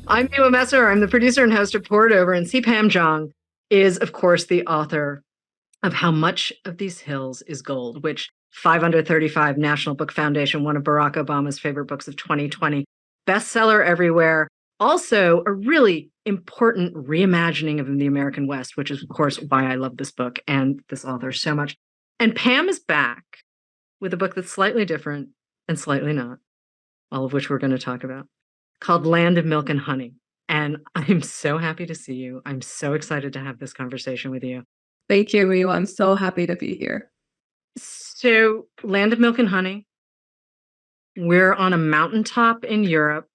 I'm Miwa Messer. I'm the producer and host of Pour It Over, and C Pam Zhang is, of course, the author of How Much of These Hills is Gold, which 535 National Book Foundation, one of Barack Obama's favorite books of 2020, bestseller everywhere. Also, a really important reimagining of the American West, which is, of course, why I love this book and this author so much. And Pam is back with a book that's slightly different and slightly not, all of which we're going to talk about, called Land of Milk and Honey. And I'm so happy to see you. I'm so excited to have this conversation with you. Thank you, Miwa. I'm so happy to be here. So, Land of Milk and Honey, we're on a mountaintop in Europe.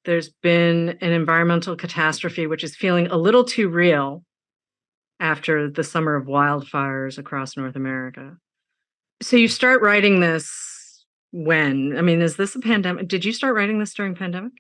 There's been an environmental catastrophe, which is feeling a little too real after the summer of wildfires across North America. So, you start writing this when? I mean, is this a pandemic? Did you start writing this during pandemic?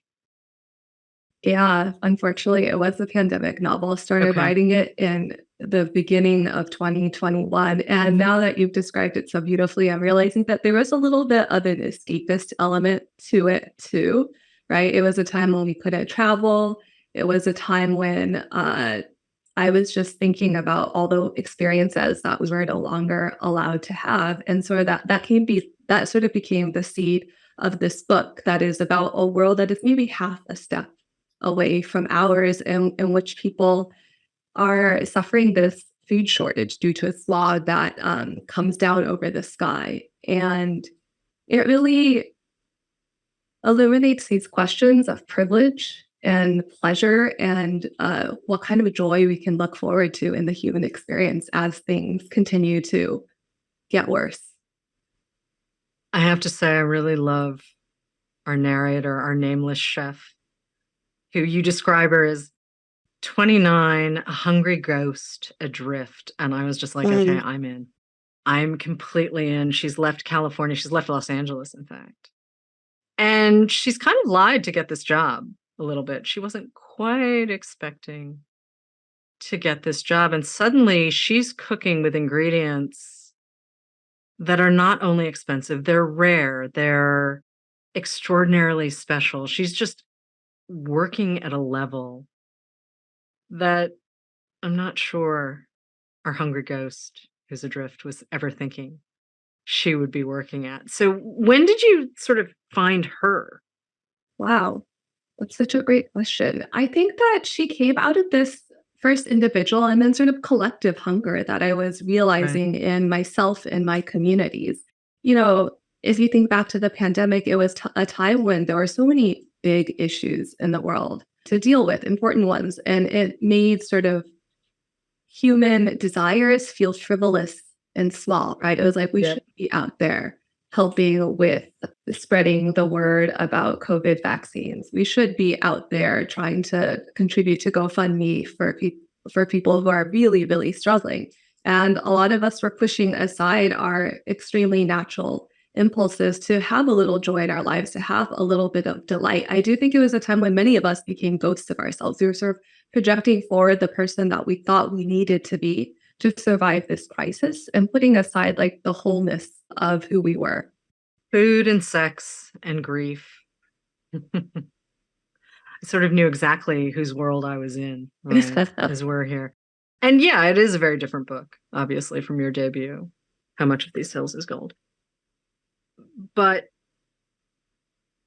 Yeah, unfortunately, it was a pandemic novel. Started Okay. writing it in the beginning of 2021. And now that you've described it so beautifully, I'm realizing that there was a little bit of an escapist element to it too, right? It was a time when we couldn't travel. It was a time when I was just thinking about all the experiences that we were no longer allowed to have. And so that sort of became the seed of this book that is about a world that is maybe half a step away from ours, in which people are suffering this food shortage due to a fog that comes down over the sky. And it really illuminates these questions of privilege and pleasure and what kind of joy we can look forward to in the human experience as things continue to get worse. I have to say, I really love our narrator, our nameless chef, who you describe her as 29, a hungry ghost adrift. And I was just like, okay, I'm in. I'm completely in. She's left California. She's left Los Angeles, in fact. And she's kind of lied to get this job a little bit. She wasn't quite expecting to get this job. And suddenly she's cooking with ingredients that are not only expensive, they're rare, they're extraordinarily special. She's just working at a level that I'm not sure our hungry ghost who's adrift was ever thinking she would be working at. So when did you sort of find her? Wow, that's such a great question. I think that she came out of this first individual and then sort of collective hunger that I was Right. realizing in myself and my communities. You know, if you think back to the pandemic, it was a time when there were so many big issues in the world to deal with, important ones, and it made sort of human desires feel frivolous and small, right? It was like we Yep. should be out there helping with spreading the word about COVID vaccines. We should be out there trying to contribute to GoFundMe for people who are really, really struggling. And a lot of us were pushing aside our extremely natural impulses to have a little joy in our lives, to have a little bit of delight. I do think it was a time when many of us became ghosts of ourselves. We were sort of projecting forward the person that we thought we needed to be to survive this crisis and putting aside like the wholeness of who we were. Food and sex and grief. I sort of knew exactly whose world I was in, right? As we're here. And yeah, it is a very different book, obviously, from your debut, How Much of These Hills is Gold. But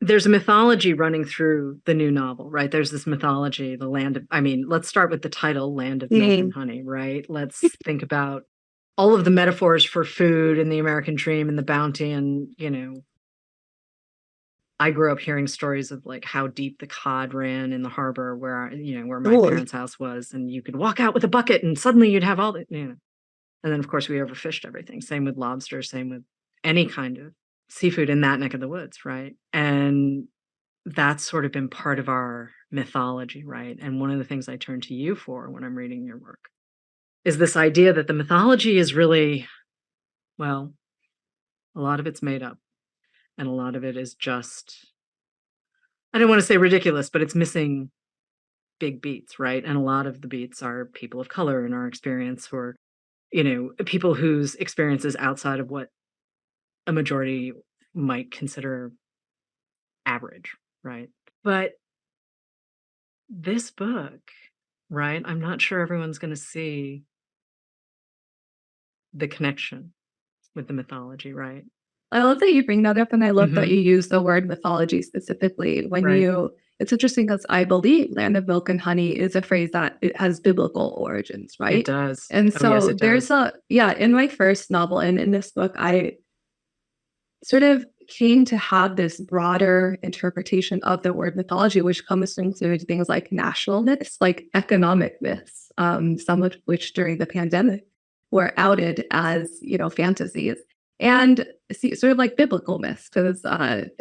there's a mythology running through the new novel, right? There's this mythology, the land of, I mean, let's start with the title, Land of Milk and Honey, right? Let's think about all of the metaphors for food and the American dream and the bounty. And, I grew up hearing stories of like how deep the cod ran in the harbor where my parents' house was. And you could walk out with a bucket and suddenly you'd have all the. And then, of course, we overfished everything. Same with lobster, same with any kind of seafood in that neck of the woods, right? And that's sort of been part of our mythology, right? And one of the things I turn to you for when I'm reading your work is this idea that the mythology is really, well, a lot of it's made up and a lot of it is just, I don't want to say ridiculous, but it's missing big beats, right? And a lot of the beats are people of color in our experience, or, people whose experience is outside of what a majority might consider average, right? But this book, right? I'm not sure everyone's going to see the connection with the mythology, right? I love that you bring that up, and I love that Hmm. you use the word mythology specifically when Right. it's interesting because I believe Land of Milk and Honey is a phrase that it has biblical origins, It right? does. And Oh, yes, so it does. in my first novel and in this book, I sort of came to have this broader interpretation of the word mythology, which comes to include things like national myths, like economic myths, some of which during the pandemic were outed as, fantasies, and sort of like biblical myths, because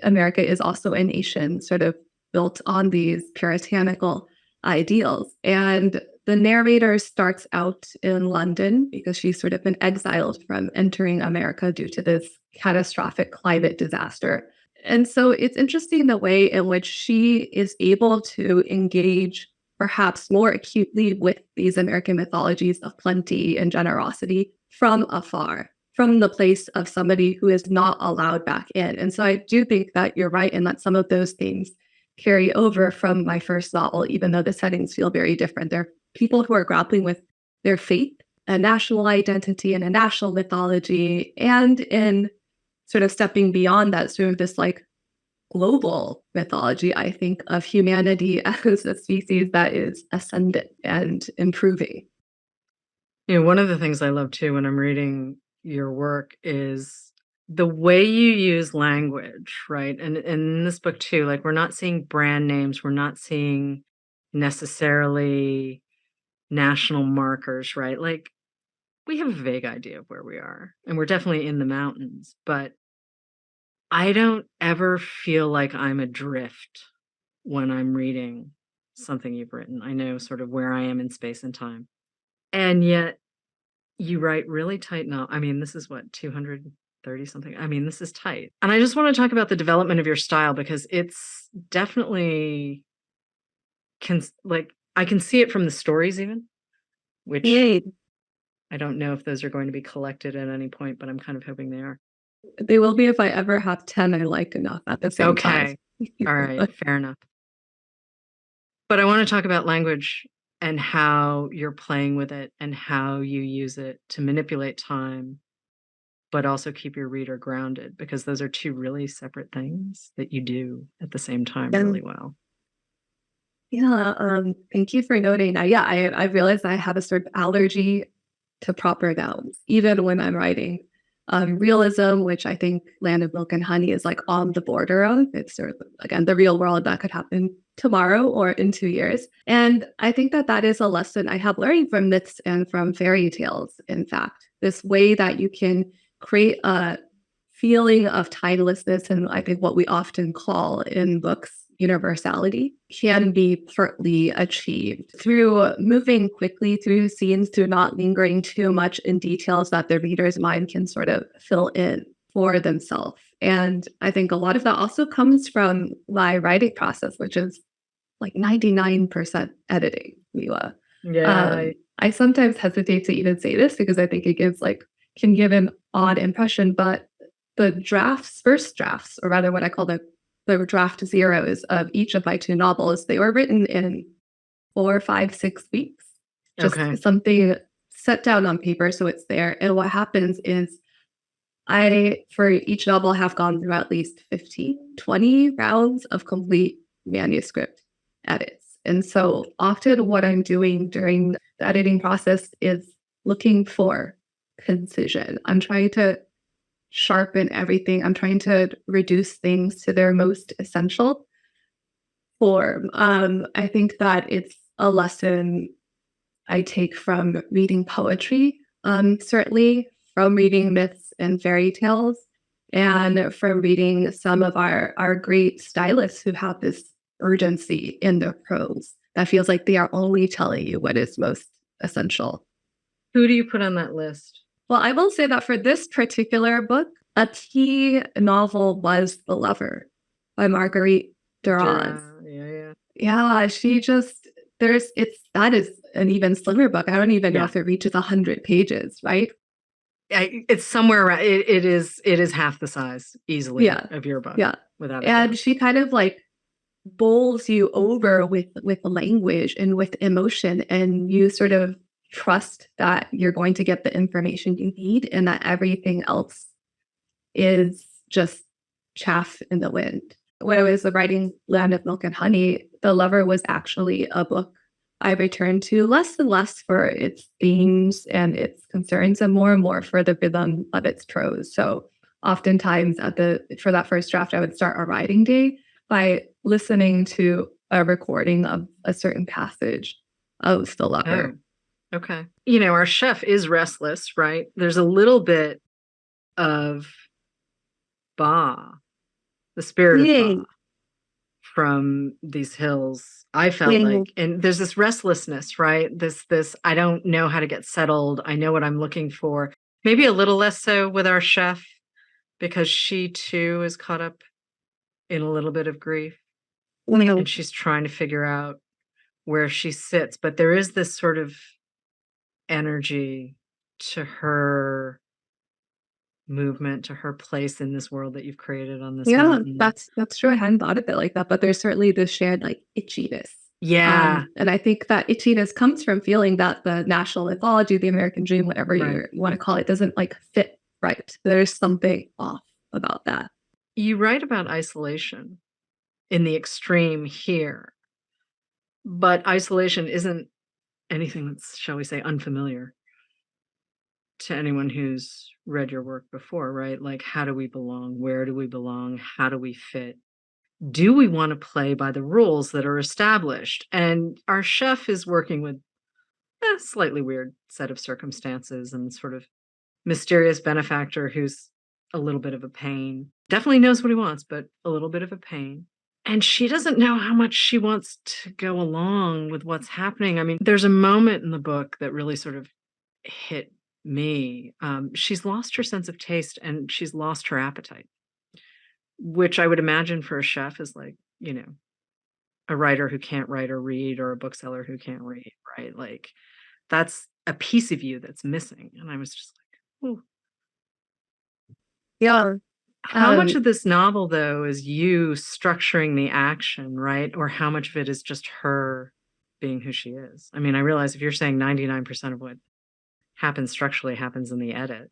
America is also a nation sort of built on these puritanical ideals. And the narrator starts out in London because she's sort of been exiled from entering America due to this catastrophic climate disaster. And so it's interesting the way in which she is able to engage perhaps more acutely with these American mythologies of plenty and generosity from afar, from the place of somebody who is not allowed back in. And so I do think that you're right in that some of those things carry over from my first novel, even though the settings feel very different. They're people who are grappling with their faith, a national identity, and a national mythology, and in sort of stepping beyond that, sort of this like global mythology, I think, of humanity as a species that is ascendant and improving. One of the things I love too when I'm reading your work is the way you use language, right? And in this book too, like we're not seeing brand names, we're not seeing necessarily national markers, right? Like we have a vague idea of where we are, and we're definitely in the mountains, but I don't ever feel like I'm adrift when I'm reading something you've written. I know sort of where I am in space and time. And yet you write really tight now. I mean, this is what, 230 something? I mean, this is tight. And I just want to talk about the development of your style because it's definitely like I can see it from the stories even, which Yay. I don't know if those are going to be collected at any point, but I'm kind of hoping they are. They will be if I ever have 10 I like enough at the same time. Okay. All right. Fair enough. But I want to talk about language and how you're playing with it and how you use it to manipulate time, but also keep your reader grounded because those are two really separate things that you do at the same time really And well. yeah, thank you for noting that. Yeah, I realized I have a sort of allergy to proper nouns, even when I'm writing realism, which I think Land of Milk and Honey is like on the border of. It's sort of, again, the real world that could happen tomorrow or in 2 years. And I think that that is a lesson I have learned from myths and from fairy tales, in fact, this way that you can create a feeling of timelessness and I think what we often call in books universality can be partly achieved through moving quickly through scenes, through not lingering too much in details that the reader's mind can sort of fill in for themselves. And I think a lot of that also comes from my writing process, which is like 99% editing, Miwa. Yeah. I sometimes hesitate to even say this because I think it can give an odd impression, but the first drafts, or rather what I call the draft zeros of each of my two novels, they were written in 4, 5, 6 weeks. Just Okay. something set down on paper so it's there. And what happens is for each novel, have gone through at least 15, 20 rounds of complete manuscript edits. And so often what I'm doing during the editing process is looking for concision. I'm trying to sharpen everything. I'm trying to reduce things to their most essential form. I think that it's a lesson I take from reading poetry, certainly from reading myths and fairy tales, and from reading some of our great stylists who have this urgency in their prose that feels like they are only telling you what is most essential. Who do you put on that list? Well, I will say that for this particular book, a key novel was The Lover by Marguerite Duras. Yeah, yeah. Yeah, she just that is an even slimmer book. I don't even know Yeah. if it reaches 100 pages, right? It's somewhere around it is half the size easily Yeah. of your book Yeah. without a doubt. And she kind of like bowls you over with language and with emotion, and you sort of trust that you're going to get the information you need and that everything else is just chaff in the wind. When I was writing Land of Milk and Honey, The Lover was actually a book I returned to less and less for its themes and its concerns, and more for the rhythm of its prose. So oftentimes for that first draft, I would start a writing day by listening to a recording of a certain passage of The Lover. Oh, okay. You know, our chef is restless, right? There's a little bit of Ba, the spirit of Ba from these hills. I felt like, and there's this restlessness, right? This, I don't know how to get settled. I know what I'm looking for. Maybe a little less so with our chef, because she too is caught up in a little bit of grief. And she's trying to figure out where she sits. But there is this sort of energy to her movement, to her place in this world that you've created on this mountain. that's true. I hadn't thought of it like that, but there's certainly this shared like itchiness. Yeah. And I think that itchiness comes from feeling that the national mythology, the American dream, whatever you want to call it, doesn't like fit right. There's something off about that. You write about isolation in the extreme here, but isolation isn't anything that's, shall we say, unfamiliar to anyone who's read your work before, right? Like, how do we belong? Where do we belong? How do we fit? Do we want to play by the rules that are established? And our chef is working with a slightly weird set of circumstances and sort of mysterious benefactor who's a little bit of a pain. Definitely knows what he wants, but a little bit of a pain. And she doesn't know how much she wants to go along with what's happening. I mean, there's a moment in the book that really sort of hit me. She's lost her sense of taste and she's lost her appetite, which I would imagine for a chef is like, you know, a writer who can't write or read, or a bookseller who can't read, right? Like, that's a piece of you that's missing. And I was just like, ooh. Yeah. How much of this novel, though, is you structuring the action, right? Or how much of it is just her being who she is? I mean, I realize if you're saying 99% of what happens structurally happens in the edit.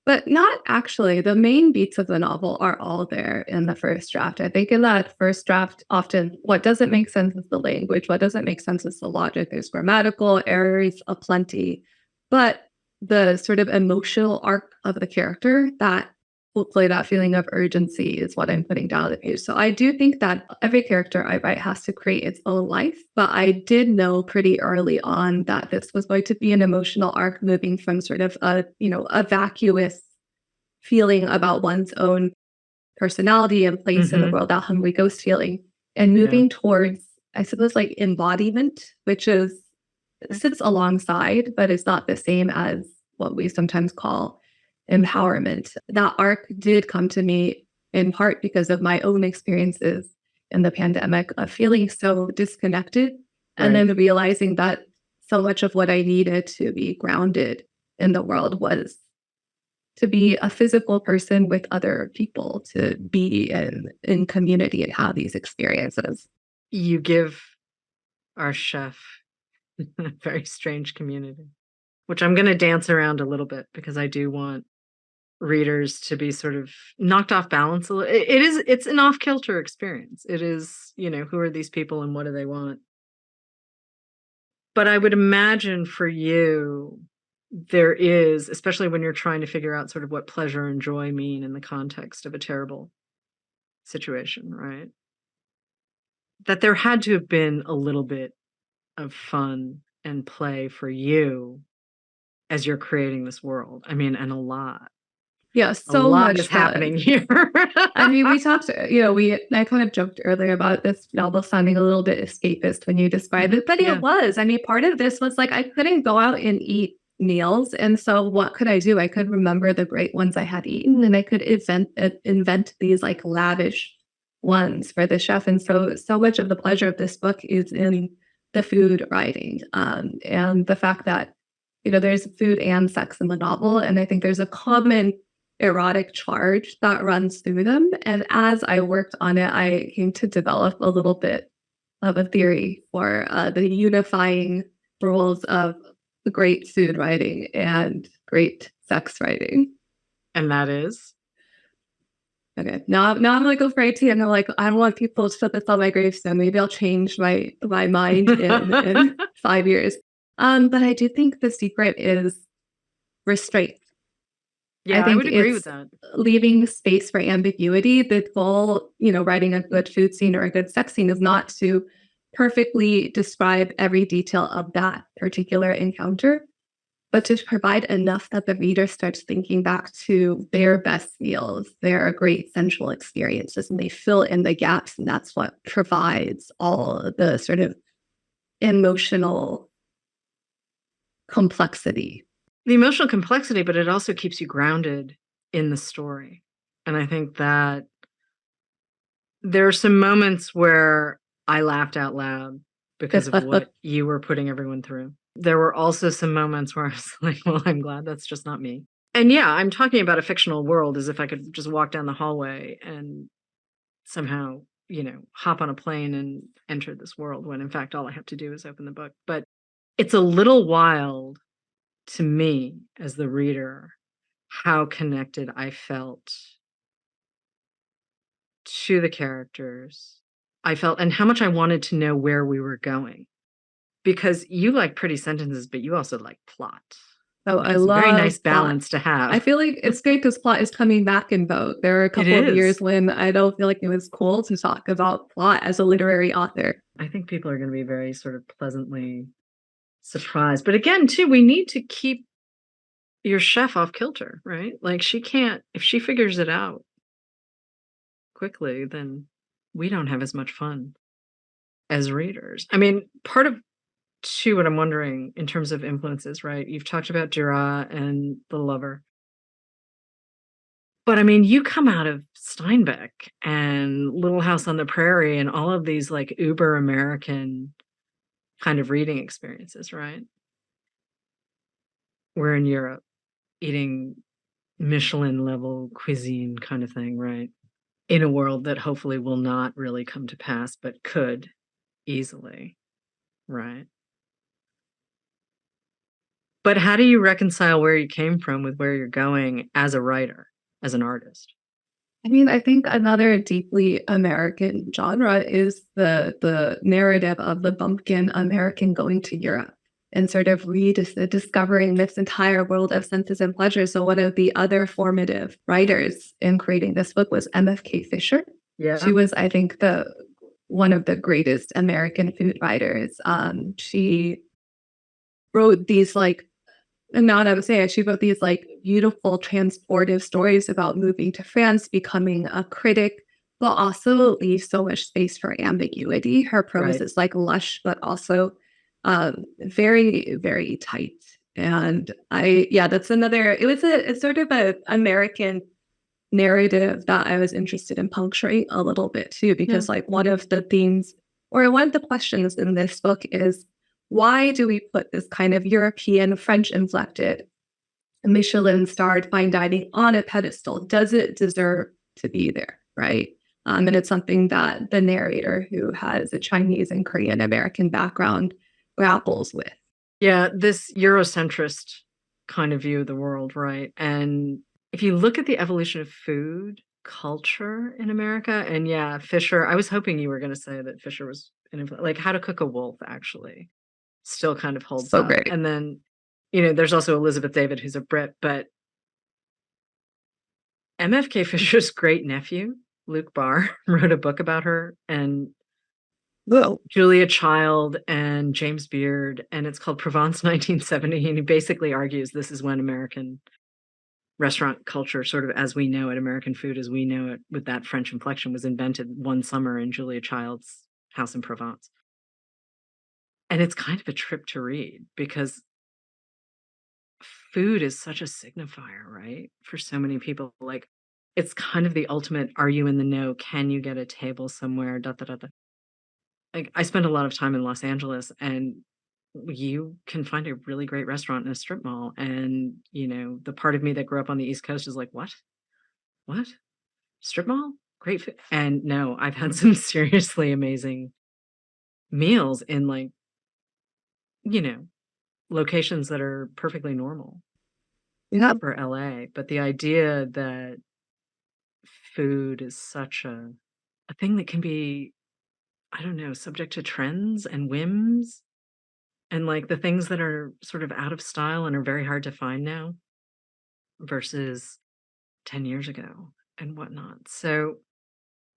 But not actually. The main beats of the novel are all there in the first draft. I think in that first draft, often what doesn't make sense is the language. What doesn't make sense is the logic. There's grammatical errors aplenty. But the sort of emotional arc of the character that will play that feeling of urgency is what I'm putting down the page. So I do think that every character I write has to create its own life. But I did know pretty early on that this was going to be an emotional arc moving from sort of a vacuous feeling about one's own personality and place in the world, that hungry ghost feeling, and moving towards, I suppose, like embodiment, which sits alongside, but it's not the same as what we sometimes call empowerment. That arc did come to me in part because of my own experiences in the pandemic of feeling so disconnected, and then realizing that so much of what I needed to be grounded in the world was to be a physical person with other people, to be in community and have these experiences. You give our chef a very strange community, which I'm going to dance around a little bit because I do want readers to be sort of knocked off balance a little. It's an off-kilter experience. It is, you know, who are these people and what do they want? But I would imagine for you, there is, especially when you're trying to figure out sort of what pleasure and joy mean in the context of a terrible situation, right? That there had to have been a little bit of fun and play for you as you're creating this world. I mean, and a lot. Yeah, so a lot much is fun. happening here. I mean, we talked, I kind of joked earlier about this novel sounding a little bit escapist when you described it, but it was. I mean, part of this was like I couldn't go out and eat meals. And so what could I do? I could remember the great ones I had eaten, and I could invent these like lavish ones for the chef. And so much of the pleasure of this book is in the food writing, and the fact that, there's food and sex in the novel. And I think there's a common erotic charge that runs through them. And as I worked on it, I came to develop a little bit of a theory for the unifying roles of great food writing and great sex writing. And that is? Okay. Now I'm like afraid to, and I'm like, I don't want people to put this on my gravestone. Maybe I'll change my mind in 5 years. But I do think the secret is restraint. I Yeah, I think would agree with it's that. leaving space for ambiguity. The goal, writing a good food scene or a good sex scene is not to perfectly describe every detail of that particular encounter, but to provide enough that the reader starts thinking back to their best meals, their great sensual experiences, and they fill in the gaps. And that's what provides all the sort of emotional complexity. The emotional complexity, but it also keeps you grounded in the story. And I think that there are some moments where I laughed out loud because of what you were putting everyone through. There were also some moments where I was like, well, I'm glad that's just not me. And yeah, I'm talking about a fictional world as if I could just walk down the hallway and somehow, hop on a plane and enter this world when in fact all I have to do is open the book. But it's a little wild to me as the reader how connected I felt to the characters. I felt and how much I wanted to know where we were going. Because you like pretty sentences, but you also like plot. Oh, Which I is a very love nice plot. balance to have. I feel like it's great because plot is coming back in vogue. There are a couple of years when I don't feel like it was cool to talk about plot as a literary author. I think people are going to be very sort of pleasantly surprised. But again, too, we need to keep your chef off kilter, right? Like she can't, if she figures it out quickly, then we don't have as much fun as readers. I mean, part of too what I'm wondering in terms of influences, right? You've talked about Duras and The Lover. But I mean, you come out of Steinbeck and Little House on the Prairie and all of these like uber American kind of reading experiences, right? We're in Europe eating Michelin level cuisine kind of thing, right? In a world that hopefully will not really come to pass, but could easily, right? But how do you reconcile where you came from with where you're going as a writer, as an artist? I mean, I think another deeply American genre is the narrative of the bumpkin American going to Europe and sort of rediscovering this entire world of senses and pleasure. So one of the other formative writers in creating this book was MFK Fisher. Yeah. She was, I think, the one of the greatest American food writers. She wrote these and now that I would say she wrote these beautiful transportive stories about moving to France, becoming a critic, but also leaves so much space for ambiguity. Her prose is lush, but also very, very tight. And that's another, it's sort of an American narrative that I was interested in puncturing a little bit too, because one of the themes or one of the questions in this book is, why do we put this kind of European, French-inflected, Michelin-starred fine dining on a pedestal? Does it deserve to be there, right? And it's something that the narrator, who has a Chinese and Korean American background, grapples with. Yeah, this Eurocentrist kind of view of the world, right? And if you look at the evolution of food culture in America, and yeah, Fisher, I was hoping you were going to say that Fisher was like How to Cook a Wolf, actually still kind of holds up. Great. And then, there's also Elizabeth David, who's a Brit, but MFK Fisher's great nephew, Luke Barr, wrote a book about her, and Julia Child and James Beard, and it's called Provence 1970. And he basically argues this is when American restaurant culture, sort of as we know it, American food as we know it, with that French inflection, was invented one summer in Julia Child's house in Provence. And it's kind of a trip to read because food is such a signifier, right? For so many people, like it's kind of the ultimate, are you in the know? Can you get a table somewhere? Da, da, da, da. Like I spent a lot of time in Los Angeles, and you can find a really great restaurant in a strip mall. And, the part of me that grew up on the East Coast is like, what? what? Strip mall? Great food. And no, I've had some seriously amazing meals in like, you know, locations that are perfectly normal Yeah. for LA. But the idea that food is such a thing that can be, I don't know, subject to trends and whims and like the things that are sort of out of style and are very hard to find now versus 10 years ago and whatnot. So,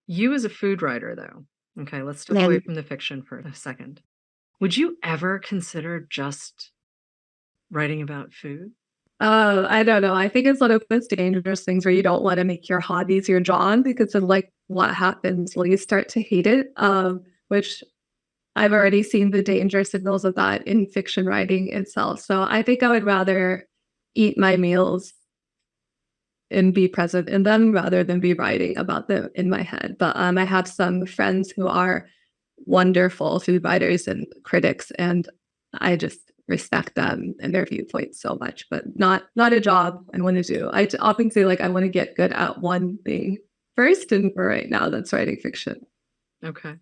you as a food writer, though, okay, let's step away And from the fiction for a second. Would you ever consider just writing about food? I don't know. I think it's one of those dangerous things where you don't want to make your hobbies your job because of like what happens when you start to hate it. Which I've already seen the danger signals of that in fiction writing itself. So I think I would rather eat my meals and be present in them rather than be writing about them in my head. But I have some friends who are wonderful food writers and critics, and I just respect them and their viewpoints so much. But not a job I want to do. I often say like I want to get good at one thing first, and for right now, that's writing fiction. Okay.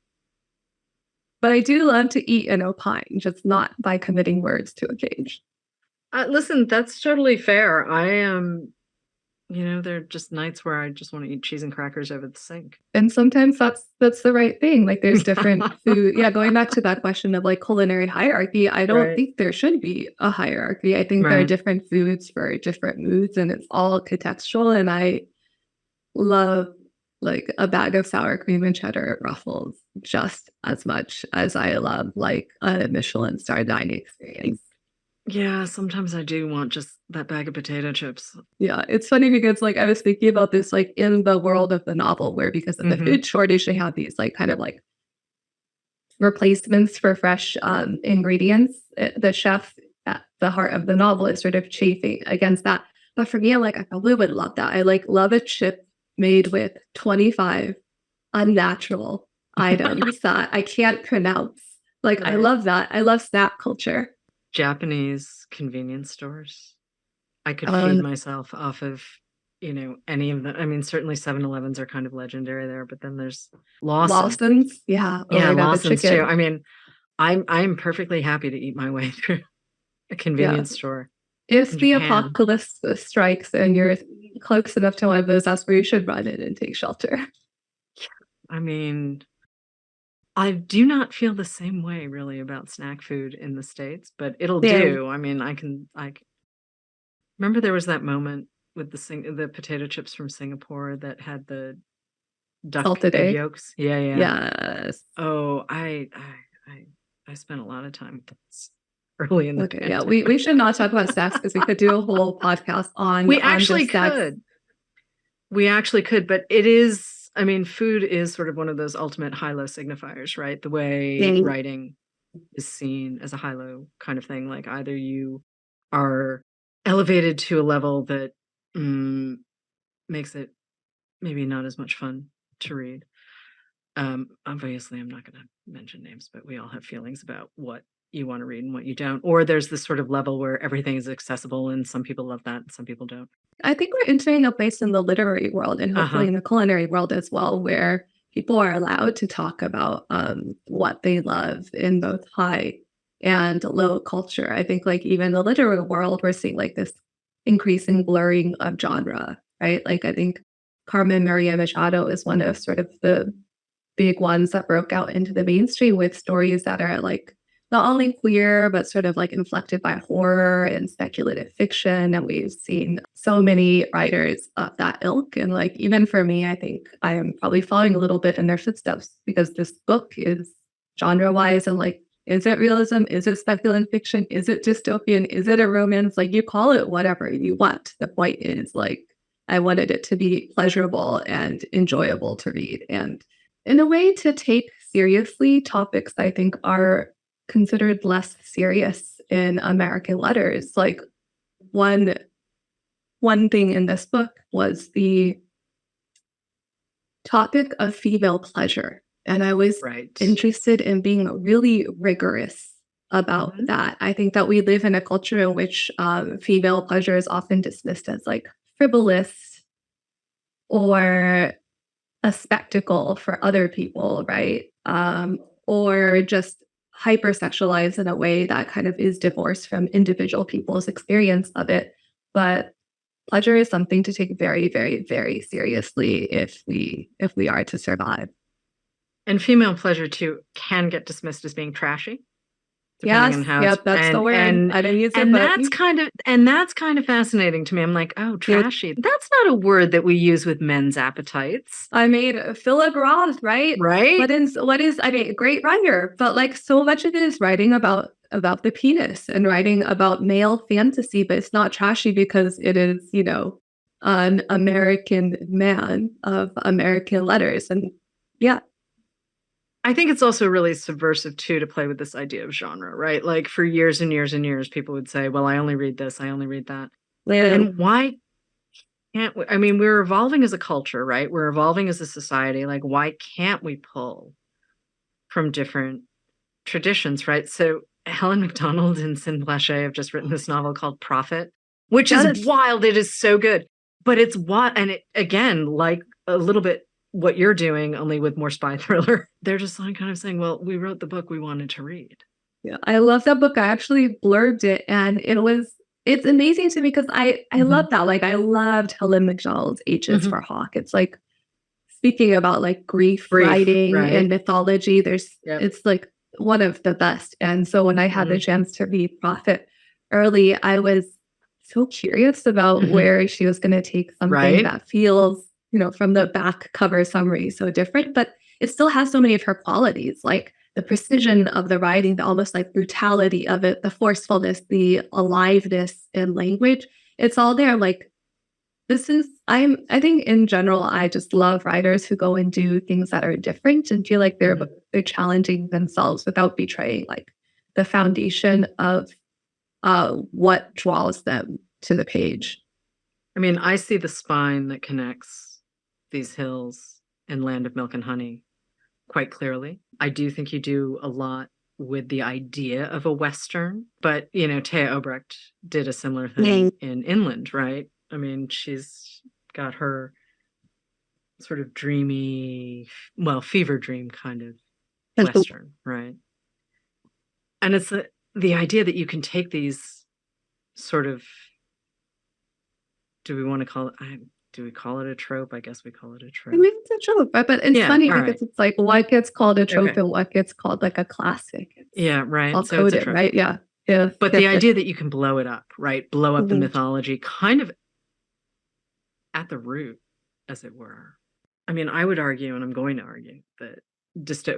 But I do love to eat and opine, just not by committing words to a page. Listen, that's totally fair. I am, there are just nights where I just want to eat cheese and crackers over the sink. And sometimes that's the right thing. Like there's different food. Yeah, going back to that question of like culinary hierarchy, I don't Right. think there should be a hierarchy. I think there are Right. different foods for different moods and it's all contextual. And I love like a bag of sour cream and cheddar at Ruffles just as much as I love like a Michelin star dining experience. Yeah, sometimes I do want just that bag of potato chips. Yeah, it's funny because like I was thinking about this like in the world of the novel where because of the Mhm. food shortage they have these like kind of like replacements for fresh ingredients. The chef at the heart of the novel is sort of chafing against that. But for me, I'm like, I probably would love that. I like love a chip made with 25 unnatural items that I can't pronounce. Like, I Right. love that. I love snack culture. Japanese convenience stores. I could feed Um, myself off of, any of them. I mean, certainly 7-Elevens are kind of legendary there, but then there's Lawson. Lawson's, yeah. Oh Yeah, my God, the Lawson's too. chicken. I mean, I'm perfectly happy to eat my way through a Yeah. convenience store If in the Japan. apocalypse strikes and you're close enough to one of those, that's where you should run in and take shelter. I mean, I do not feel the same way really about snack food in the States, but it'll Damn, do. I mean, I remember there was that moment with the potato chips from Singapore that had the duck salted egg egg. yolks. Yeah, yeah. Yes. Oh, I spent a lot of time with this early in the Okay, yeah, we pandemic. should not talk about sex because we could do a whole podcast on We actually just sex. could. We actually could, but it is, I mean, food is sort of one of those ultimate high-low signifiers, right? The way Dang. writing is seen as a high-low kind of thing. Like either you are elevated to a level that makes it maybe not as much fun to read. Obviously, I'm not going to mention names, but we all have feelings about what you want to read and what you don't. Or there's this sort of level where everything is accessible, and some people love that, and some people don't. I think we're entering a place in the literary world and Uh hopefully huh. in the culinary world as well, where people are allowed to talk about what they love in both high and low culture. I think like even the literary world, we're seeing like this increasing blurring of genre, right? Like I think Carmen Maria Machado is one of sort of the big ones that broke out into the mainstream with stories that are like not only queer, but sort of like inflected by horror and speculative fiction. And we've seen so many writers of that ilk. And like, even for me, I think I am probably following a little bit in their footsteps because this book is genre wise and like, is it realism? Is it speculative fiction? Is it dystopian? Is it a romance? Like, you call it whatever you want. The point is, like, I wanted it to be pleasurable and enjoyable to read. And in a way to take seriously topics I think are considered less serious in American letters. Like one one thing in this book was the topic of female pleasure. And I was Right. interested in being really rigorous about Mhm. that. I think that we live in a culture in which female pleasure is often dismissed as like frivolous or a spectacle for other people, right? Or just hypersexualized in a way that kind of is divorced from individual people's experience of it. But pleasure is something to take very, very, very seriously if we are to survive. And female pleasure too can get dismissed as being trashy, depending Yes, on how it's yep, that's the word. I didn't use it, and but that's kind of fascinating to me. I'm like, oh, yeah. trashy. That's not a word that we use with men's appetites, I mean, Philip Roth, right? right? What is I mean, great writer, but like so much of it is writing about the penis and writing about male fantasy, but it's not trashy because it is, an American man of American letters. And yeah, I think it's also really subversive too to play with this idea of genre, right? Like for years and years and years, people would say, well, I only read this, I only read that. Leo, And why can't we? I mean, we're evolving as a culture, right? We're evolving as a society. Like, why can't we pull from different traditions, right? So Helen MacDonald and Sin Blaché have just written this novel called Prophet, which is yes, wild. It is so good. But it's what, and it, again, like a little bit what you're doing, only with more spy thriller. They're just like kind of saying, well, we wrote the book we wanted to read. yeah, I love that book. I actually blurbed it, and it's amazing to me because I love that. Like I loved Helen MacDonald's H's for Hawk. It's like speaking about like grief writing Right? and mythology, Yep. it's like one of the best. And so when I had the Mhm. chance to read Prophet early, I was so curious about where she was going to take something Right? that feels, from the back cover summary so different, but it still has so many of her qualities, like the precision of the writing, the almost like brutality of it, the forcefulness, the aliveness in language. It's all there. Like I think in general, I just love writers who go and do things that are different and feel like they're challenging themselves without betraying like the foundation of what draws them to the page. I mean, I see the spine that connects these hills and Land of Milk and Honey quite clearly. I do think you do a lot with the idea of a Western, but Thea Obrecht did a similar thing in Inland, right? I mean, she's got her sort of dreamy, well, fever dream kind of Western, right? And it's the idea that you can take these sort of, do we want to call it, do we call it a trope? I guess we call it a I trope. mean, it's a trope, but it's Yeah, funny all because right. it's like what gets called a trope Okay. and what gets called like a classic. Yeah, right. All So it's a coded, trope. right? Yeah. Yeah. But the idea that you can blow it up, right? Blow up the Mhm. mythology kind of at the root, as it were. I mean, I would argue, and I'm going to argue, that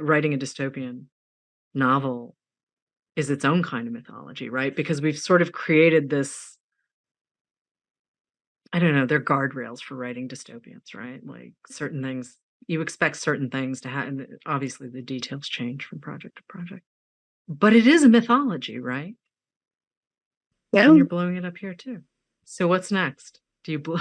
writing a dystopian novel is its own kind of mythology, right? Because we've sort of created this, I don't know, they're guardrails for writing dystopians, right? Like certain things, you expect certain things to happen. Obviously, the details change from project to project. But it is a mythology, right? Yeah. And you're blowing it up here too. So what's next?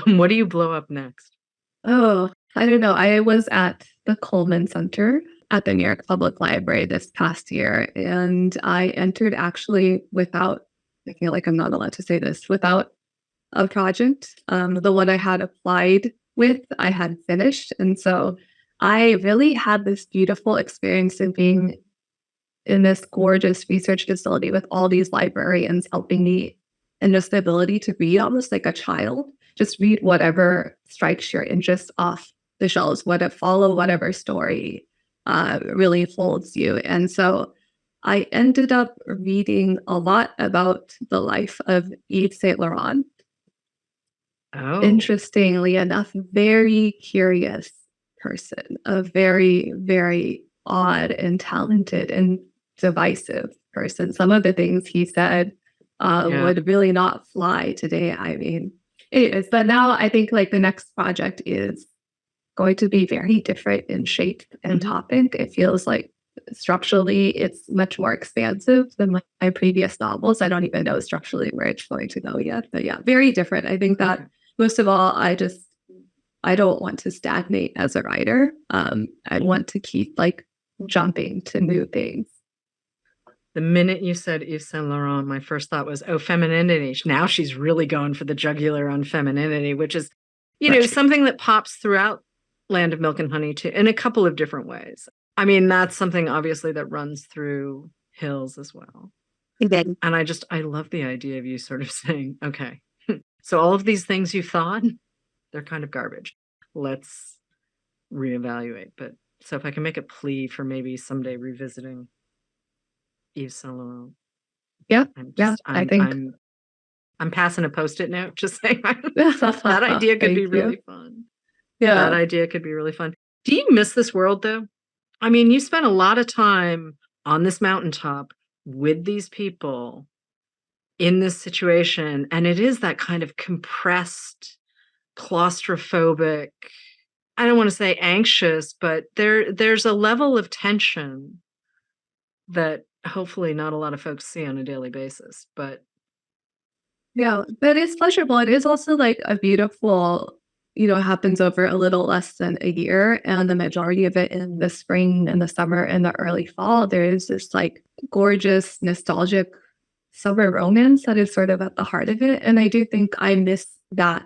What do you blow up next? Oh, I don't know. I was at the Coleman Center at the New York Public Library this past year, and I entered actually without, I feel like I'm not allowed to say this, without a project. The one I had applied with, I had finished. And so I really had this beautiful experience of being in this gorgeous research facility with all these librarians helping me, and just the ability to read almost like a child, just read whatever strikes your interest off the shelves, follow whatever story really holds you. And so I ended up reading a lot about the life of Yves Saint Laurent. Oh, Interestingly enough, very curious person, a very, very odd and talented and divisive person. Some of the things he said yeah. would really not fly today. I mean, anyways, but now I think like the next project is going to be very different in shape and topic. It feels like structurally it's much more expansive than my previous novels. I don't even know structurally where it's going to go yet. But yeah, very different. I think that most of all, I don't want to stagnate as a writer. I want to keep like jumping to new things. The minute you said Yves Saint Laurent, my first thought was, oh, femininity. Now she's really going for the jugular on femininity, which is, Right. something that pops throughout Land of Milk and Honey too, in a couple of different ways. I mean, that's something obviously that runs through Hills as well. Again. And I love the idea of you sort of saying, okay, so all of these things you thought, they're kind of garbage. Let's reevaluate. But so if I can make a plea for maybe someday revisiting Yves Saint Laurent, Yeah. I'm Yeah. just I think. I'm passing a post-it note, just saying that idea could be Thank you. really fun. That Yeah. idea could be really fun. Do you miss this world though? I mean, you spent a lot of time on this mountaintop with these people in this situation, and it is that kind of compressed, claustrophobic, I don't want to say anxious, but there's a level of tension that hopefully not a lot of folks see on a daily basis. But Yeah, but it's pleasurable. It is also like a beautiful, happens over a little less than a year. And the majority of it in the spring and the summer and the early fall, there is this like gorgeous, nostalgic summer romance that is sort of at the heart of it. And I do think I miss that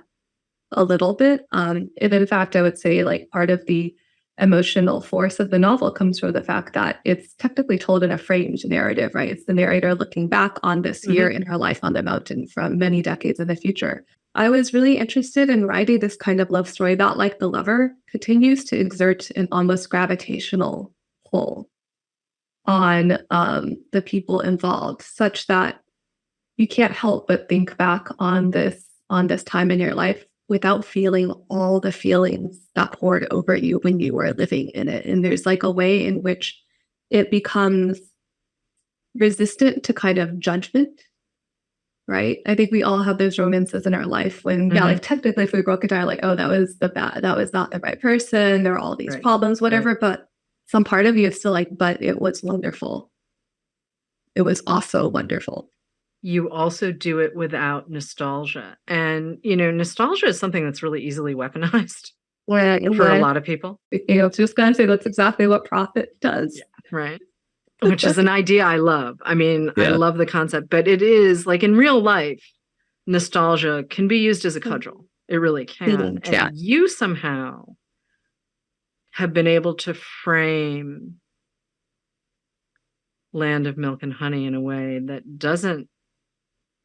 a little bit. And in fact, I would say like part of the emotional force of the novel comes from the fact that it's technically told in a framed narrative, right? It's the narrator looking back on this year in her life on the mountain from many decades in the future. I was really interested in writing this kind of love story that, like The Lover, continues to exert an almost gravitational pull on the people involved, such that you can't help but think back on this time in your life without feeling all the feelings that poured over you when you were living in it. And there's like a way in which it becomes resistant to kind of judgment, right? I think we all have those romances in our life when, yeah, like technically if we broke it down, like, oh, that was that was not the right person, there are all these problems, whatever, but some part of you is still like, but it was wonderful. It was also wonderful. You also do it without nostalgia. And, nostalgia is something that's really easily weaponized for a lot of people. Just gonna say that's exactly what Prophet does. Yeah, right. Which is an idea I love. I mean, I love the concept, but it is like in real life, nostalgia can be used as a cudgel. It really can. And you somehow have been able to frame Land of Milk and Honey in a way that doesn't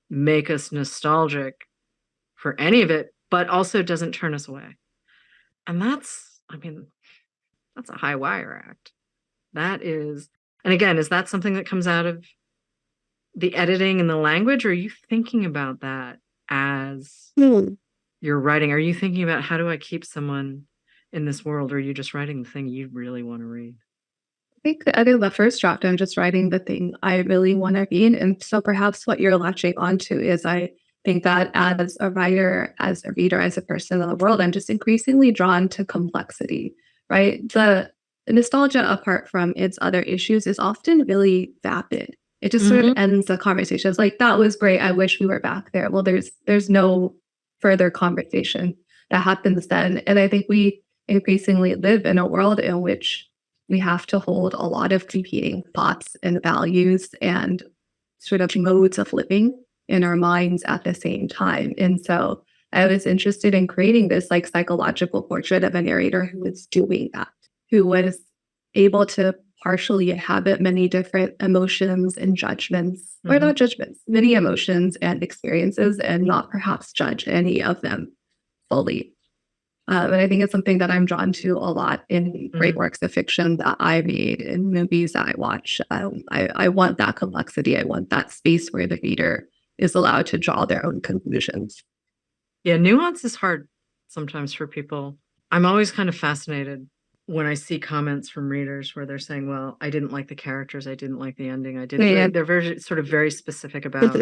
make us nostalgic for any of it, but also doesn't turn us away. And that's a high wire act. That is, and again, is that something that comes out of the editing and the language? Or are you thinking about that as you're writing? Are you thinking about how do I keep someone in this world? Or are you just writing the thing you really want to read? I think the first draft, I'm just writing the thing I really want to read. And so perhaps what you're latching onto is I think that as a writer, as a reader, as a person in the world, I'm just increasingly drawn to complexity, right? The nostalgia, apart from its other issues, is often really vapid. It just sort of ends the conversation. It's like, that was great. I wish we were back there. Well, there's no further conversation that happens then. And I think we increasingly live in a world in which we have to hold a lot of competing thoughts and values and sort of modes of living in our minds at the same time. And so I was interested in creating this like psychological portrait of a narrator who was doing that, who was able to partially inhabit many different emotions and judgments, or not judgments, many emotions and experiences, and not perhaps judge any of them fully. And I think it's something that I'm drawn to a lot in great works of fiction that I read, in movies that I watch. I want that complexity. I want that space where the reader is allowed to draw their own conclusions. Yeah, nuance is hard sometimes for people. I'm always kind of fascinated when I see comments from readers where they're saying, well, I didn't like the characters, I didn't like the ending, I didn't. Yeah. They're very specific about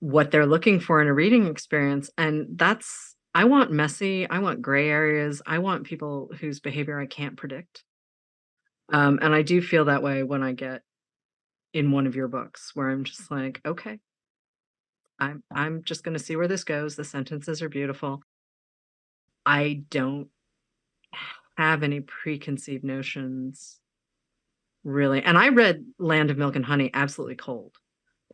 what they're looking for in a reading experience. And I want messy, I want gray areas, I want people whose behavior I can't predict. And I do feel that way when I get in one of your books where I'm just like, okay, I'm just going to see where this goes. The sentences are beautiful. I don't have any preconceived notions really. And I read Land of Milk and Honey absolutely cold.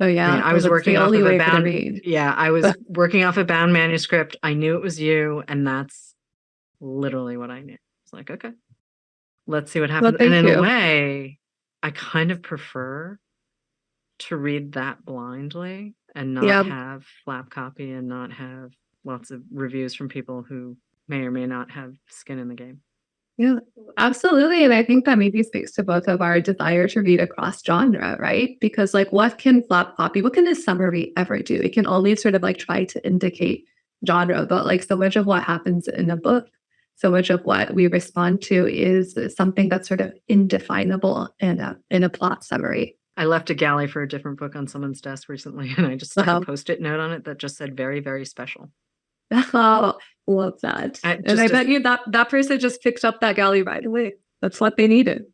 Oh I mean, yeah. I Well, was that's the working off only of a way for to bound, read. yeah, I was working off a bound manuscript. I knew it was you, and that's literally what I knew. It's like, okay, let's see what Well, happens. And thank in a you. way, I kind of prefer to read that blindly and not Yeah. have flap copy and not have lots of reviews from people who may or may not have skin in the game. Yeah, absolutely. And I think that maybe speaks to both of our desire to read across genre, right? Because like what can flap copy, what can a summary ever do? It can only sort of like try to indicate genre, but like so much of what happens in a book, so much of what we respond to is something that's sort of indefinable in a plot summary. I left a galley for a different book on someone's desk recently, and I just stuck a Post-it note on it that just said very, very special. Oh, love that. And I Just bet you that person just picked up that galley right away. That's what they needed.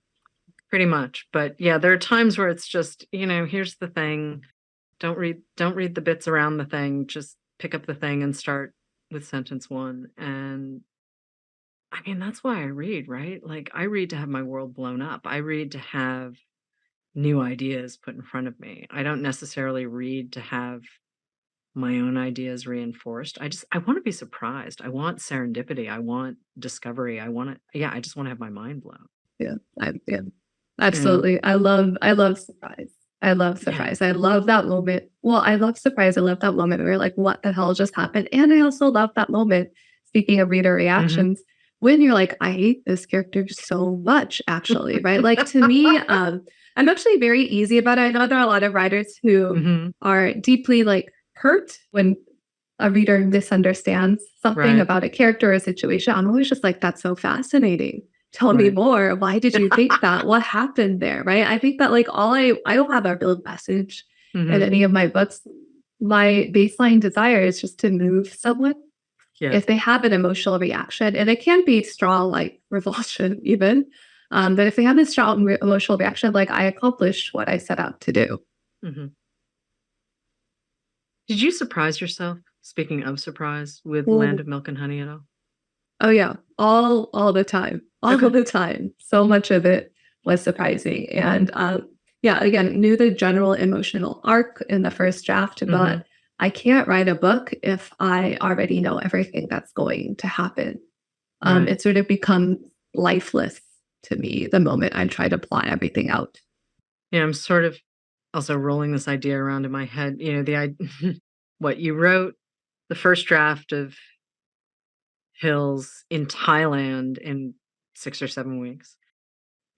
pretty much. But yeah, there are times where it's just, here's the thing. Don't read the bits around the thing. Just pick up the thing and start with sentence one. And I mean, that's why I read, right? Like I read to have my world blown up. I read to have new ideas put in front of me. I don't necessarily read to have my own ideas reinforced. I want to be surprised. I want serendipity. I want discovery. I just want to have my mind blown. Yeah, absolutely. I love surprise. I love Yeah. surprise. I love that moment. Well, I love surprise. I love that moment where you're like, what the hell just happened? And I also love that moment, speaking of reader reactions, when you're like, I hate this character so much, actually, right? Like to me, I'm actually very easy about it. I know there are a lot of writers who are deeply like hurt when a reader misunderstands something about a character or a situation. I'm always just like, that's so fascinating. Tell me more. Why did you think that? What happened there? Right. I think that like I don't have a real message in any of my books. My baseline desire is just to move someone. Yeah. If they have an emotional reaction, and it can be strong, like revulsion, even. But if they have a strong emotional reaction, like I accomplished what I set out to do. Did you surprise yourself, speaking of surprise, with Land of Milk and Honey at all? Oh yeah, all the time, all the time. So much of it was surprising, and yeah, again, knew the general emotional arc in the first draft, but I can't write a book if I already know everything that's going to happen. It sort of becomes lifeless to me the moment I try to plot everything out. Yeah, I'm sort of also rolling this idea around in my head. What you wrote the first draft of Hills in Thailand in 6 or 7 weeks.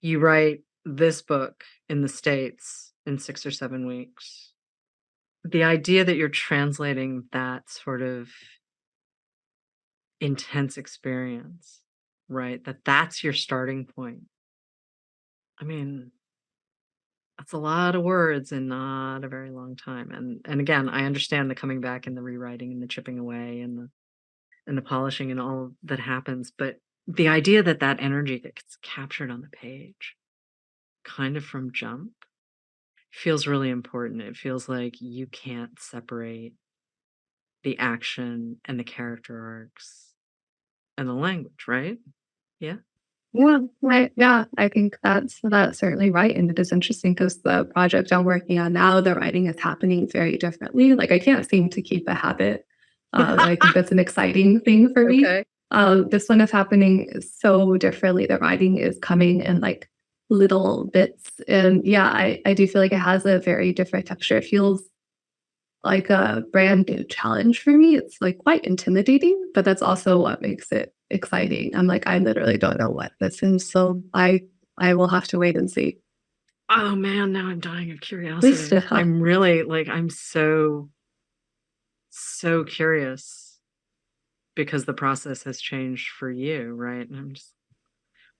You write this book in the States in 6 or 7 weeks. The idea that you're translating that sort of intense experience, right? That's your starting point. I mean, that's a lot of words in not a very long time. And again, I understand the coming back and the rewriting and the chipping away and the polishing and all that happens, but the idea that that energy gets captured on the page, kind of from jump, feels really important. It feels like you can't separate the action and the character arcs and the language, right? Yeah. Yeah, right. Yeah, I think that's certainly right. And it is interesting because the project I'm working on now, the writing is happening very differently. Like I can't seem to keep a habit. I think that's an exciting thing for me. Okay. This one is happening so differently. The writing is coming in like little bits. And yeah, I do feel like it has a very different texture. It feels like a brand new challenge for me. It's like quite intimidating, but that's also what makes it exciting. I'm like, I literally don't know what this is. So I will have to wait and see. Oh man, now I'm dying of curiosity. Please, I'm really like I'm so curious because the process has changed for you, right? And I'm just,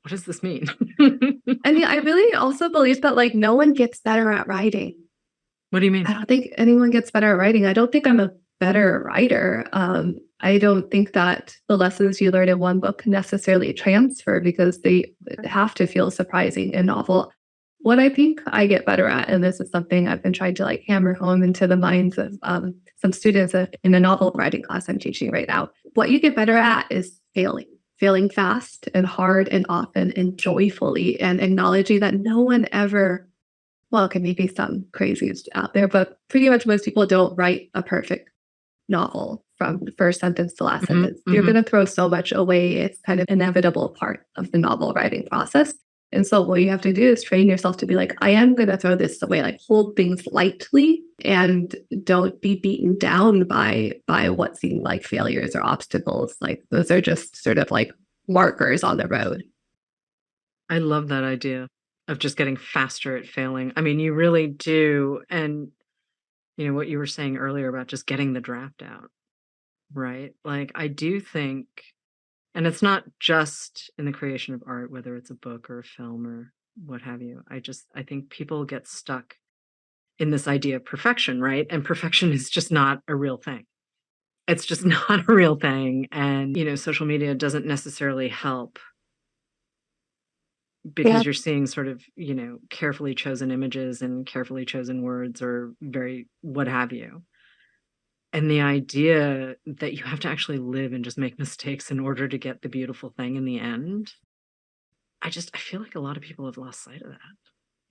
what does this mean? I mean, I really also believe that like no one gets better at writing. What do you I mean? don't think anyone gets better at writing. I don't think I'm a better writer. I don't think that the lessons you learn in one book necessarily transfer because they have to feel surprising and novel. What I think I get better at, and this is something I've been trying to like hammer home into the minds of some students in a novel writing class I'm teaching right now. What you get better at is failing fast and hard and often and joyfully, and acknowledging that no one ever well, okay, maybe some crazies out there, but pretty much most people don't write a perfect novel from the first sentence to last Hmm. sentence. You're Hmm. going to throw so much away. It's kind of inevitable part of the novel writing process. And so what you have to do is train yourself to be like, I am going to throw this away, like hold things lightly and don't be beaten down by what seem like failures or obstacles. Like those are just sort of like markers on the road. I love that idea of just getting faster at failing. I mean, you really do. And, what you were saying earlier about just getting the draft out, right? Like, I do think, and it's not just in the creation of art, whether it's a book or a film or what have you. I think people get stuck in this idea of perfection, right? And perfection is just not a real thing. It's just not a real thing. And, social media doesn't necessarily help Yeah. because you're seeing sort of, carefully chosen images and carefully chosen words or very what have you. And the idea that you have to actually live and just make mistakes in order to get the beautiful thing in the end, I feel like a lot of people have lost sight of that.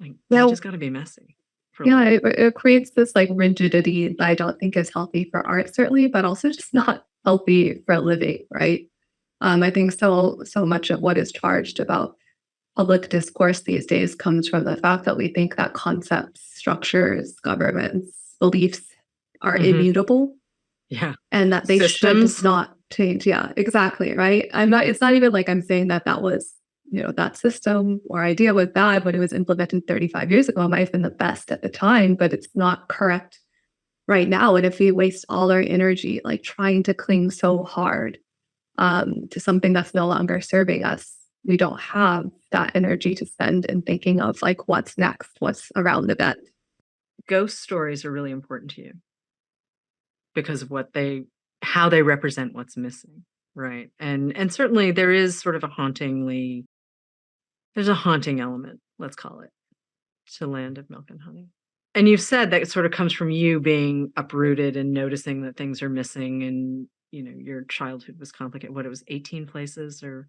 Like, you Now, just gotta be messy for a yeah, little. it creates this like rigidity that I don't think is healthy for art, certainly, but also just not healthy for living, right? I think so much of what is charged about public discourse these days comes from the fact that we think that concepts, structures, governments, beliefs are Mhm. immutable Yeah. and that they should Systems. not change. Yeah, exactly. Right. It's not even like I'm saying that that was, that system or idea was bad when it was implemented 35 years ago. It might have been the best at the time, but it's not correct right now. And if we waste all our energy, like trying to cling so hard to something that's no longer serving us, we don't have that energy to spend in thinking of like what's next, what's around the bend. Ghost stories are really important to you because of how they represent what's missing, right? And certainly there is sort of there's a haunting element, let's call it, to Land of Milk and Honey. And you've said that it sort of comes from you being uprooted and noticing that things are missing and, your childhood was complicated. What, it was 18 places or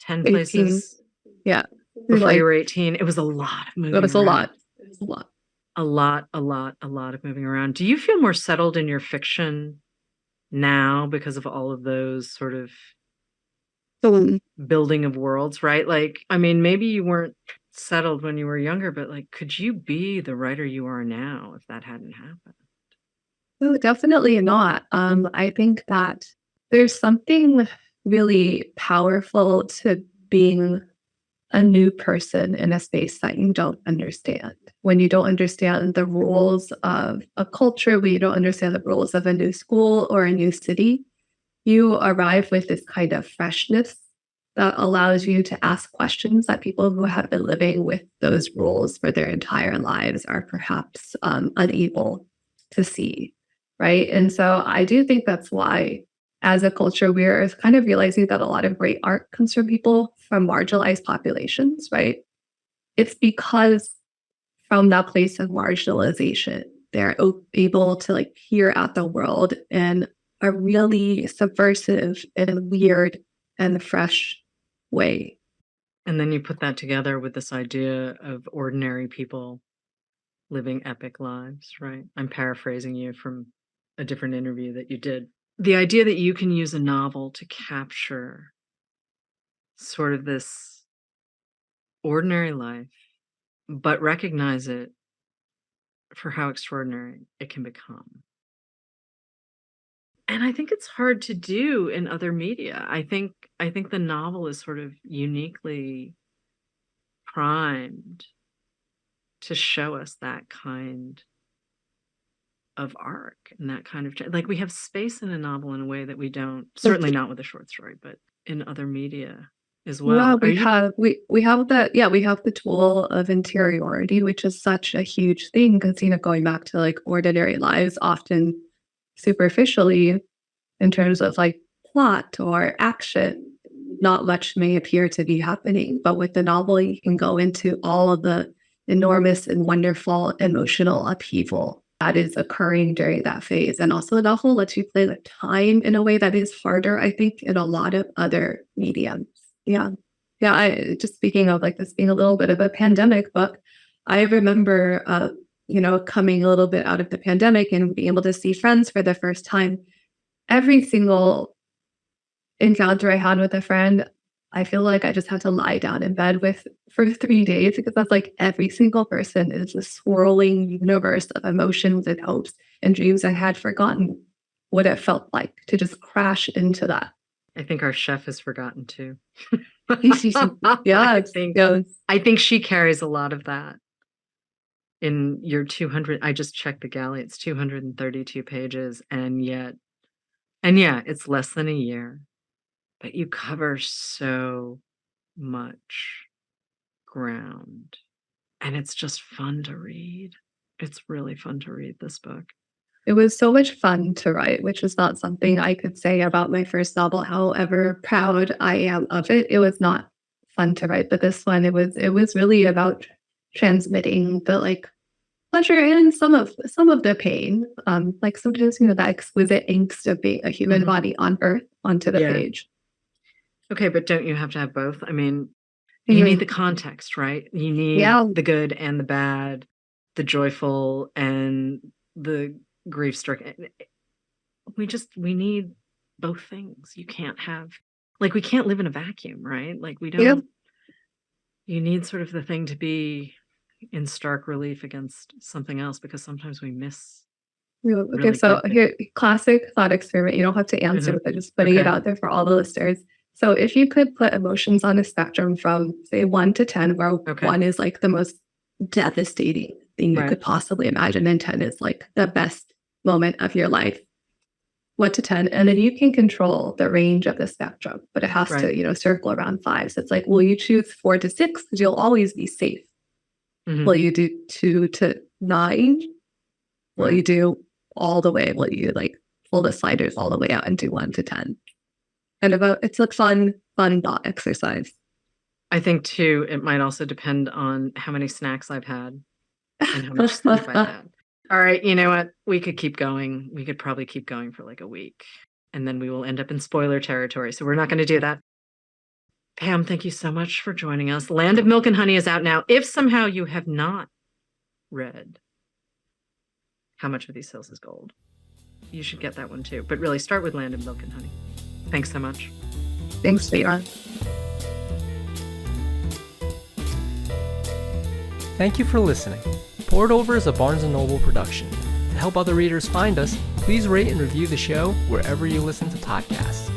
10 18, places yeah, before you like were 18? It was a lot of it moving was a lot. around. It was a lot. A lot, a lot, a lot of moving around. Do you feel more settled in your fiction now because of all of those sort of So building of worlds, right? Like, I mean, maybe you weren't settled when you were younger, but like, could you be the writer you are now if that hadn't happened? no, definitely not. I think that there's something really powerful to being a new person in a space that you don't understand. When you don't understand the rules of a culture, when you don't understand the rules of a new school or a new city, you arrive with this kind of freshness that allows you to ask questions that people who have been living with those rules for their entire lives are perhaps unable to see. Right. And so I do think that's why, as a culture, we're kind of realizing that a lot of great art comes from people from marginalized populations. Right. It's because from that place of marginalization, they're able to like peer at the world in a really subversive and weird and fresh way. And then you put that together with this idea of ordinary people living epic lives, right? I'm paraphrasing you from a different interview that you did. The idea that you can use a novel to capture sort of this ordinary life, but recognize it for how extraordinary it can become. And I think it's hard to do in other media. I think the novel is sort of uniquely primed to show us that kind of arc and that kind of like we have space in a novel in a way that we don't, certainly not with a short story, but in other media as Yeah, well. Are you we have that. Yeah, we have the tool of interiority, which is such a huge thing because going back to like ordinary lives, often superficially in terms of like plot or action, not much may appear to be happening. But with the novel, you can go into all of the enormous and wonderful emotional upheaval that is occurring during that phase. And also, the novel lets you play with time in a way that is harder, I think, in a lot of other mediums. Yeah. Yeah. I just speaking of like this being a little bit of a pandemic book, I remember, coming a little bit out of the pandemic and being able to see friends for the first time. Every single encounter I had with a friend, I feel like I just had to lie down in bed with for 3 days because that's like every single person is a swirling universe of emotions and hopes and dreams I had forgotten what it felt like to just crash into that. I think our chef has forgotten too. Yeah, I think she carries a lot of that. In your 200, I just checked the galley, it's 232 pages, and yeah, it's less than a year, but you cover so much ground, and it's just fun to read. It's really fun to read this book. It was so much fun to write, which is not something I could say about my first novel, however proud I am of it. It was not fun to write, but this one, it was really about transmitting the like pleasure and some of the pain. Like sometimes, that exquisite angst of being a human body on Earth onto the page. Okay, but don't you have to have both? I mean, you need the context, right? You need the good and the bad, the joyful and the grief stricken. We need both things. You can't have, like, we can't live in a vacuum, right? Like, we don't, you need sort of the thing to be in stark relief against something else, because sometimes we miss. Okay, so here, classic thought experiment. You don't have to answer, but just putting it out there for all the listeners. So if you could put emotions on a spectrum from, say, 1 to 10, where 1 is like the most devastating thing you could possibly imagine, and 10 is like the best moment of your life. 1 to 10, and then you can control the range of the spectrum, but it has to, circle around 5. So it's like, will you choose 4 to 6 because you'll always be safe? Will you do 2 to 9? Will you do all the way? Will you like pull the sliders all the way out and do 1 to 10? And it's a fun thought exercise. I think too, it might also depend on how many snacks I've had and how much sleep I've had. All right, you know what? We could keep going. We could probably keep going for like a week, and then we will end up in spoiler territory. So we're not going to do that. Pam, thank you so much for joining us. Land of Milk and Honey is out now. If somehow you have not read How Much of These Hills is Gold, you should get that one too. But really, start with Land of Milk and Honey. Thanks so much. Thanks, Miwa. Thank you for listening. Poured Over is a Barnes & Noble production. To help other readers find us, please rate and review the show wherever you listen to podcasts.